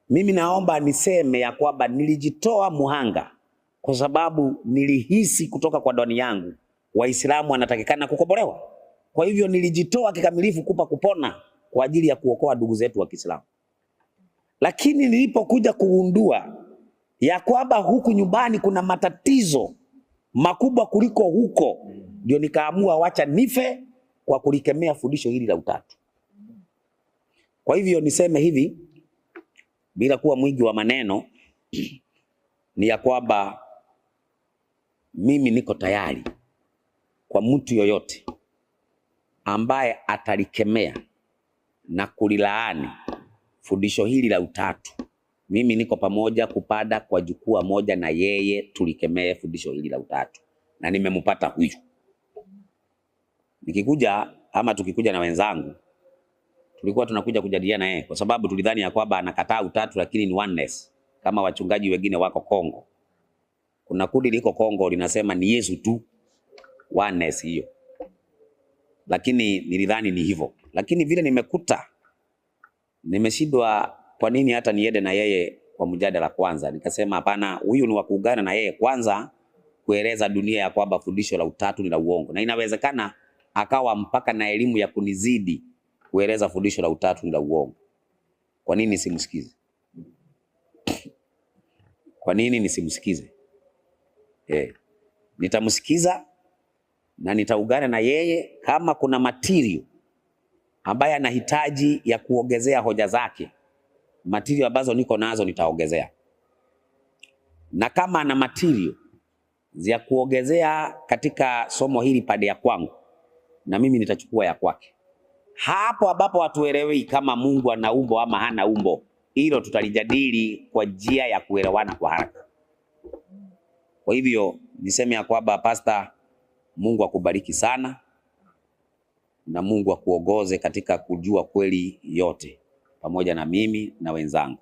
Mimi naomba niseme ya kwamba nilijitoa muhanga kwa sababu nilihisi kutoka kwa ndani yangu Waislamu wanatakikana kukombolewa. Kwa hivyo nilijitoa kikamilifu kupa kupona kwa ajili ya kuokoa ndugu zetu wa Kiislamu. Lakini nilipokuja kugundua ya kwamba huku nyumbani kuna matatizo makubwa kuliko huko, ndio nikaamua wacha nife kwa kulikemea fundisho hili la utatu. Kwa hivyo niseme hivi bila kuwa mwingi wa maneno, ni ya kwamba mimi niko tayari kwa mtu yoyote ambaye atalikemea na kulilaani fundisho hili la utatu. Mimi niko pamoja kupanda kwa jukwaa moja na yeye tulikemee fundisho hili la utatu, na nimempata huyu. Nikikuja ama tukikuja na wenzangu, tulikuwa tunakuja kujadiliana yeye kwa sababu tulidhani ya kwamba anakataa utatu lakini ni oneness. Kama wachungaji wengine wako Kongo, kuna kundi liko Kongo linasema ni Yesu tu, oneness hiyo. Lakini nilidhani ni hivyo, lakini vile nimekuta nimeshindwa, kwa nini hata niende na yeye kwa mjadala kwanza. Nikasema hapana, huyu ni wa kuungana na yeye kwanza kueleza dunia ya kwamba fundisho la utatu ni la uongo, na inawezekana akawa mpaka na elimu ya kunizidi kueleza fundisho la utatu ni la uongo. Kwa nini nisimsikize? Kwa nini nisimsikize? Nitamsikiza na nitaungana na yeye kama kuna material ambaye anahitaji ya kuongezea hoja zake. Material ambazo niko nazo nitaongezea. Na kama ana material za kuongezea katika somo hili pande ya kwangu, na mimi nitachukua ya kwake. Hapo ambapo hatuelewi kama Mungu ana umbo ama hana umbo, hilo tutalijadili kwa njia ya kuelewana kwa haraka. Kwa hivyo niseme ya kwamba Pastor, Mungu akubariki sana na Mungu akuongoze katika kujua kweli yote pamoja na mimi na wenzangu.